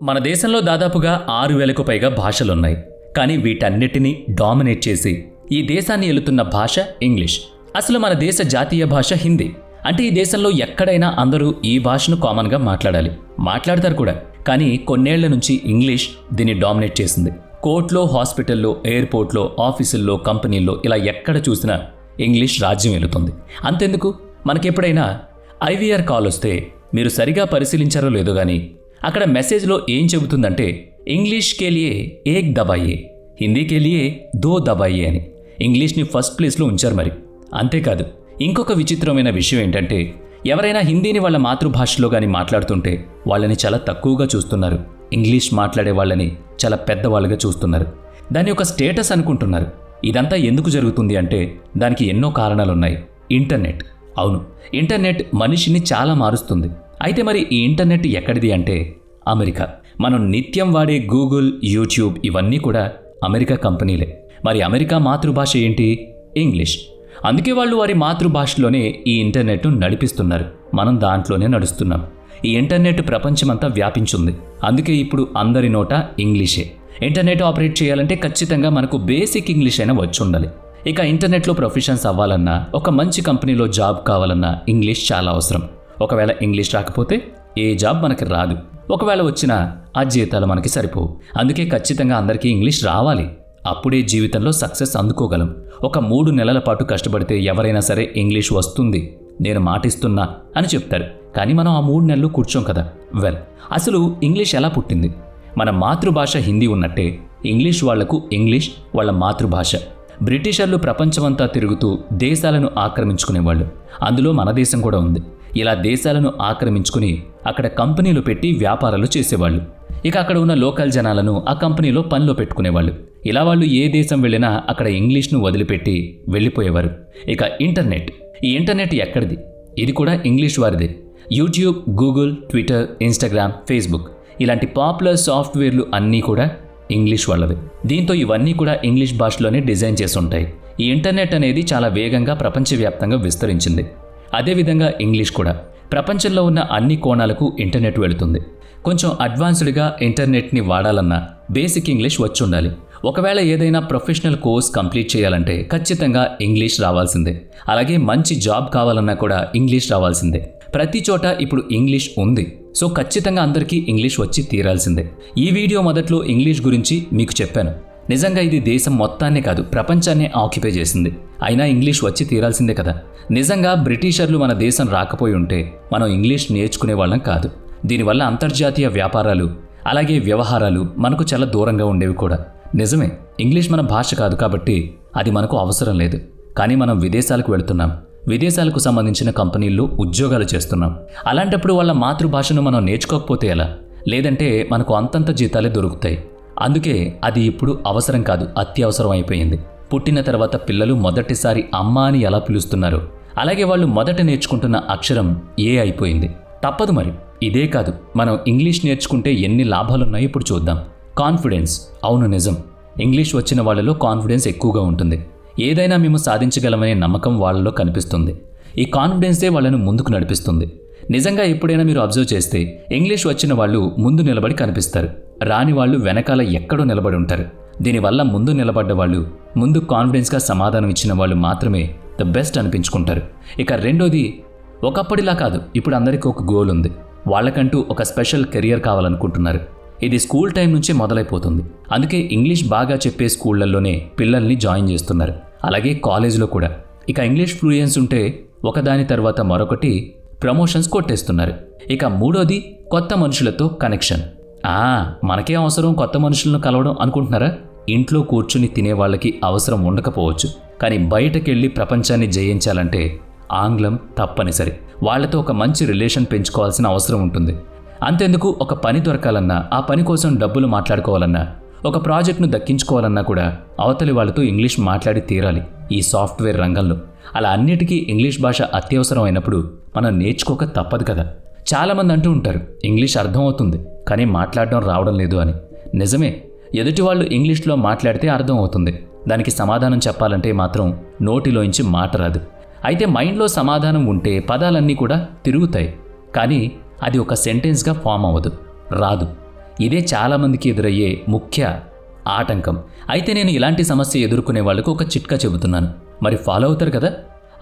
మన దేశంలో దాదాపుగా 6,000కు పైగా భాషలున్నాయి. కానీ వీటన్నిటినీ డామినేట్ చేసి ఈ దేశాన్ని ఏలుతున్న భాష ఇంగ్లీష్. అసలు మన దేశ జాతీయ భాష హిందీ. అంటే ఈ దేశంలో ఎక్కడైనా అందరూ ఈ భాషను కామన్గా మాట్లాడాలి, మాట్లాడతారు కూడా. కానీ కొన్నేళ్ల నుంచి ఇంగ్లీష్ దీన్ని డామినేట్ చేసింది. కోర్టులో, హాస్పిటల్లో, ఎయిర్పోర్ట్లో, ఆఫీసుల్లో, కంపెనీల్లో ఇలా ఎక్కడ చూసినా ఇంగ్లీష్ రాజ్యం ఏలుతుంది. అంతెందుకు, మనకెప్పుడైనా ఐవీఆర్ కాల్ వస్తే మీరు సరిగా పరిశీలించారో లేదో కానీ అక్కడ మెసేజ్లో ఏం చెబుతుందంటే ఇంగ్లీష్ కేలియే ఏక్ దబాయే, హిందీ కేలియే దో దబాయే అని. ఇంగ్లీష్ని ఫస్ట్ ప్లేస్లో ఉంచారు మరి. అంతేకాదు, ఇంకొక విచిత్రమైన విషయం ఏంటంటే ఎవరైనా హిందీని వాళ్ళ మాతృభాషలో కానీ మాట్లాడుతుంటే వాళ్ళని చాలా తక్కువగా చూస్తున్నారు. ఇంగ్లీష్ మాట్లాడే వాళ్ళని చాలా పెద్దవాళ్ళుగా చూస్తున్నారు. దాన్ని ఒక స్టేటస్ అనుకుంటున్నారు. ఇదంతా ఎందుకు జరుగుతుంది అంటే దానికి ఎన్నో కారణాలున్నాయి. ఇంటర్నెట్. అవును, ఇంటర్నెట్ మనిషిని చాలా మారుస్తుంది. అయితే మరి ఈ ఇంటర్నెట్ ఎక్కడిది అంటే అమెరికా. మనం నిత్యం వాడే గూగుల్, యూట్యూబ్ ఇవన్నీ కూడా అమెరికా కంపెనీలే. మరి అమెరికా మాతృభాష ఏంటి? ఇంగ్లీష్. అందుకే వాళ్ళు వారి మాతృభాషలోనే ఈ ఇంటర్నెట్ను నడిపిస్తున్నారు. మనం దాంట్లోనే నడుస్తున్నాం. ఈ ఇంటర్నెట్ ప్రపంచమంతా వ్యాపించింది. అందుకే ఇప్పుడు అందరి నోట ఇంగ్లీషే. ఇంటర్నెట్ ఆపరేట్ చేయాలంటే ఖచ్చితంగా మనకు బేసిక్ ఇంగ్లీష్ అయినా వచ్చి ఉండాలి. ఇక ఇంటర్నెట్లో ప్రొఫెషన్స్ అవ్వాలన్నా, ఒక మంచి కంపెనీలో జాబ్ కావాలన్నా ఇంగ్లీష్ చాలా అవసరం. ఒకవేళ ఇంగ్లీష్ రాకపోతే ఏ జాబ్ మనకి రాదు. ఒకవేళ వచ్చినా ఆ జీతాలు మనకి సరిపోవు. అందుకే ఖచ్చితంగా అందరికీ ఇంగ్లీష్ రావాలి. అప్పుడే జీవితంలో సక్సెస్ అందుకోగలం. ఒక 3 నెలల పాటు కష్టపడితే ఎవరైనా సరే ఇంగ్లీష్ వస్తుంది, నేను మాటిస్తున్నా అని చెప్తారు. కానీ మనం ఆ 3 నెలలు కూర్చోం కదా. అసలు ఇంగ్లీష్ ఎలా పుట్టింది? మన మాతృభాష హిందీ ఉన్నట్టే ఇంగ్లీష్ వాళ్లకు ఇంగ్లీష్ వాళ్ళ మాతృభాష. బ్రిటిషర్లు ప్రపంచమంతా తిరుగుతూ దేశాలను ఆక్రమించుకునేవాళ్ళు. అందులో మన దేశం కూడా ఉంది. ఇలా దేశాలను ఆక్రమించుకుని అక్కడ కంపెనీలు పెట్టి వ్యాపారాలు చేసేవాళ్ళు. ఇక అక్కడ ఉన్న లోకల్ జనాలను ఆ కంపెనీలో పనిలో పెట్టుకునేవాళ్ళు. ఇలా వాళ్ళు ఏ దేశం వెళ్ళినా అక్కడ ఇంగ్లీష్ను వదిలిపెట్టి వెళ్ళిపోయేవారు. ఇక ఇంటర్నెట్. ఈ ఇంటర్నెట్ ఎక్కడిది? ఇది కూడా ఇంగ్లీష్ వారిదే. YouTube, Google, Twitter, Instagram, Facebook ఇలాంటి పాపులర్ సాఫ్ట్వేర్లు అన్నీ కూడా ఇంగ్లీష్ వాళ్ళవే. దీంతో ఇవన్నీ కూడా ఇంగ్లీష్ భాషలోనే డిజైన్ చేసి ఉంటాయి. ఈ ఇంటర్నెట్ అనేది చాలా వేగంగా ప్రపంచవ్యాప్తంగా విస్తరించింది. అదేవిధంగా ఇంగ్లీష్ కూడా ప్రపంచంలో ఉన్న అన్ని కోణాలకు ఇంటర్నెట్ వెళుతుంది. కొంచెం అడ్వాన్స్డ్గా ఇంటర్నెట్ని వాడాలన్నా బేసిక్ ఇంగ్లీష్ వచ్చి ఉండాలి. ఒకవేళ ఏదైనా ప్రొఫెషనల్ కోర్స్ కంప్లీట్ చేయాలంటే ఖచ్చితంగా ఇంగ్లీష్ రావాల్సిందే. అలాగే మంచి జాబ్ కావాలన్నా కూడా ఇంగ్లీష్ రావాల్సిందే. ప్రతి చోట ఇప్పుడు ఇంగ్లీష్ ఉంది. సో ఖచ్చితంగా అందరికీ ఇంగ్లీష్ వచ్చి తీరాల్సిందే. ఈ వీడియో మొదట్లో ఇంగ్లీష్ గురించి మీకు చెప్పాను. నిజంగా ఇది దేశం మొత్తాన్నే కాదు, ప్రపంచాన్నే ఆక్యుపై చేసింది. అయినా ఇంగ్లీష్ వచ్చి తీరాల్సిందే కదా. నిజంగా బ్రిటిషర్లు మన దేశం రాకపోయి ఉంటే మనం ఇంగ్లీష్ నేర్చుకునే వాళ్ళం కాదు. దీనివల్ల అంతర్జాతీయ వ్యాపారాలు అలాగే వ్యవహారాలు మనకు చాలా దూరంగా ఉండేవి కూడా. నిజమే, ఇంగ్లీష్ మన భాష కాదు కాబట్టి అది మనకు అవసరం లేదు. కానీ మనం విదేశాలకు వెళుతున్నాం. విదేశాలకు సంబంధించిన కంపెనీల్లో ఉద్యోగాలు చేస్తున్నాం. అలాంటప్పుడు వాళ్ళ మాతృభాషను మనం నేర్చుకోకపోతే ఎలా? లేదంటే మనకు అంతంత జీతాలే దొరుకుతాయి. అందుకే అది ఇప్పుడు అవసరం కాదు, అత్యవసరం అయిపోయింది. పుట్టిన తర్వాత పిల్లలు మొదటిసారి అమ్మ అని ఎలా పిలుస్తున్నారో అలాగే వాళ్ళు మొదట నేర్చుకుంటున్న అక్షరం ఏ అయిపోయింది. తప్పదు మరి. ఇదే కాదు, మనం ఇంగ్లీష్ నేర్చుకుంటే ఎన్ని లాభాలున్నాయో ఇప్పుడు చూద్దాం. కాన్ఫిడెన్స్. అవును, నిజం. ఇంగ్లీష్ వచ్చిన వాళ్ళలో కాన్ఫిడెన్స్ ఎక్కువగా ఉంటుంది. ఏదైనా మేము సాధించగలమనే నమ్మకం వాళ్ళలో కనిపిస్తుంది. ఈ కాన్ఫిడెన్సే వాళ్ళను ముందుకు నడిపిస్తుంది. నిజంగా ఎప్పుడైనా మీరు అబ్జర్వ్ చేస్తే ఇంగ్లీష్ వచ్చిన వాళ్ళు ముందు నిలబడి కనిపిస్తారు. రాని వాళ్ళు వెనకాల ఎక్కడో నిలబడి ఉంటారు. దీనివల్ల ముందు నిలబడ్డ వాళ్ళు, ముందు కాన్ఫిడెన్స్గా సమాధానం ఇచ్చిన వాళ్ళు మాత్రమే ద బెస్ట్ అనిపించుకుంటారు. ఇక రెండోది, ఒకప్పటిలా కాదు, ఇప్పుడు అందరికీ ఒక గోల్ ఉంది. వాళ్ళకంటూ ఒక స్పెషల్ కెరియర్ కావాలనుకుంటున్నారు. ఇది స్కూల్ టైం నుంచే మొదలైపోతుంది. అందుకే ఇంగ్లీష్ బాగా చెప్పే స్కూళ్లలోనే పిల్లల్ని జాయిన్ చేస్తున్నారు. అలాగే కాలేజీలో కూడా. ఇక ఇంగ్లీష్ ఫ్లూయెన్స్ ఉంటే ఒకదాని తర్వాత మరొకటి ప్రమోషన్స్ కొట్టేస్తున్నారు. ఇక మూడోది, కొత్త మనుషులతో కనెక్షన్. మనకే అవసరం కొత్త మనుషులను కలవడం అనుకుంటున్నారా? ఇంట్లో కూర్చుని తినే వాళ్ళకి అవసరం ఉండకపోవచ్చు. కానీ బయటకెళ్ళి ప్రపంచాన్ని జయించాలంటే ఆంగ్లం తప్పనిసరి. వాళ్లతో ఒక మంచి రిలేషన్ పెంచుకోవాల్సిన అవసరం ఉంటుంది. అంతెందుకు, ఒక పని దొరకాలన్నా, ఆ పని కోసం డబ్బులు మాట్లాడుకోవాలన్నా, ఒక ప్రాజెక్ట్ను దక్కించుకోవాలన్నా కూడా అవతలి వాళ్ళతో ఇంగ్లీష్ మాట్లాడి తీరాలి ఈ సాఫ్ట్వేర్ రంగంలో. అలా అన్నిటికీ ఇంగ్లీష్ భాష అత్యవసరం అయినప్పుడు మనం నేర్చుకోక తప్పదు కదా. చాలామంది అంటూ ఉంటారు, ఇంగ్లీష్ అర్థం అవుతుంది కానీ మాట్లాడడం రావడం లేదు అని. నిజమే, ఎదుటి వాళ్ళు ఇంగ్లీష్లో మాట్లాడితే అర్థం అవుతుంది. దానికి సమాధానం చెప్పాలంటే మాత్రం నోటిలోంచి మాట రాదు. అయితే మైండ్లో సమాధానం ఉంటే పదాలన్నీ కూడా తిరుగుతాయి. కానీ అది ఒక సెంటెన్స్గా ఫామ్ అవ్వదు, రాదు. ఇదే చాలామందికి ఎదురయ్యే ముఖ్య ఆటంకం. అయితే నేను ఇలాంటి సమస్య ఎదుర్కొనే వాళ్ళకు ఒక చిట్కా చెబుతున్నాను. మరి ఫాలో అవుతారు కదా?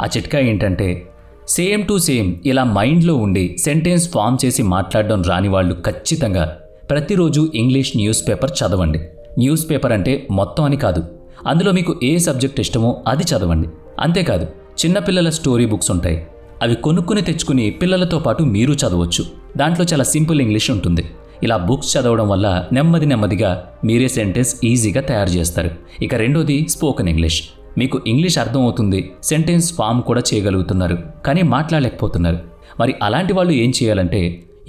ఆ చిట్కా ఏంటంటే, సేమ్ టు సేమ్ ఇలా మైండ్లో ఉండి సెంటెన్స్ ఫామ్ చేసి మాట్లాడడం రాని వాళ్ళు ఖచ్చితంగా ప్రతిరోజు ఇంగ్లీష్ న్యూస్ పేపర్ చదవండి. న్యూస్ పేపర్ అంటే మొత్తం అని కాదు, అందులో మీకు ఏ సబ్జెక్ట్ ఇష్టమో అది చదవండి. అంతేకాదు, చిన్నపిల్లల స్టోరీ బుక్స్ ఉంటాయి, అవి కొనుక్కుని తెచ్చుకుని పిల్లలతో పాటు మీరు చదవచ్చు. దాంట్లో చాలా సింపుల్ ఇంగ్లీష్ ఉంటుంది. ఇలా బుక్స్ చదవడం వల్ల నెమ్మదిగా మీరే సెంటెన్స్ ఈజీగా తయారు చేస్తారు. ఇక రెండోది స్పోకెన్ ఇంగ్లీష్. మీకు ఇంగ్లీష్ అర్థం అవుతుంది, సెంటెన్స్ ఫామ్ కూడా చేయగలుగుతున్నారు, కానీ మాట్లాడలేకపోతున్నారు. మరి అలాంటి వాళ్ళు ఏం చేయాలంటే,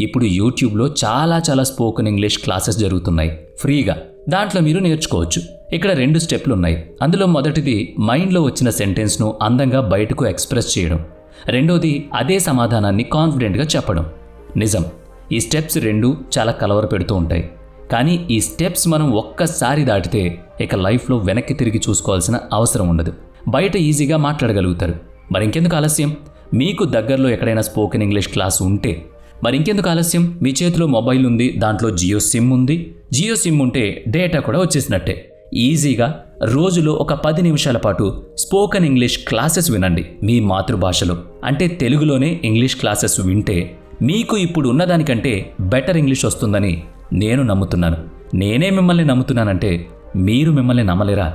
ఇప్పుడు యూట్యూబ్లో చాలా స్పోకెన్ ఇంగ్లీష్ క్లాసెస్ జరుగుతున్నాయి ఫ్రీగా. దాంట్లో మీరు నేర్చుకోవచ్చు. ఇక్కడ 2 స్టెప్లు ఉన్నాయి. అందులో మొదటిది మైండ్లో వచ్చిన సెంటెన్స్ను అందంగా బయటకు ఎక్స్ప్రెస్ చేయడం. రెండోది అదే సమాధానాన్ని కాన్ఫిడెంట్గా చెప్పడం. నిజం, ఈ స్టెప్స్ 2 చాలా కలవర పెడుతూ ఉంటాయి. కానీ ఈ స్టెప్స్ మనం ఒక్కసారి దాటితే ఇక లైఫ్లో వెనక్కి తిరిగి చూసుకోవాల్సిన అవసరం ఉండదు. బయట ఈజీగా మాట్లాడగలుగుతారు. మరి ఇంకెందుకు ఆలస్యం? మీకు దగ్గరలో ఎక్కడైనా స్పోకెన్ ఇంగ్లీష్ క్లాస్ ఉంటే మరి ఇంకెందుకు ఆలస్యం? మీ చేతిలో మొబైల్ ఉంది, దాంట్లో జియో సిమ్ ఉంది. జియో సిమ్ ఉంటే డేటా కూడా వచ్చేసినట్టే. ఈజీగా రోజులో ఒక 10 నిమిషాల పాటు స్పోకెన్ ఇంగ్లీష్ క్లాసెస్ వినండి మీ మాతృభాషలో. అంటే తెలుగులోనే ఇంగ్లీష్ క్లాసెస్ వింటే మీకు ఇప్పుడు ఉన్నదానికంటే బెటర్ ఇంగ్లీష్ వస్తుందని నేను నమ్ముతున్నాను. నేనే మిమ్మల్ని నమ్ముతున్నానంటే మీరు మిమ్మల్ని నమ్మలేరా?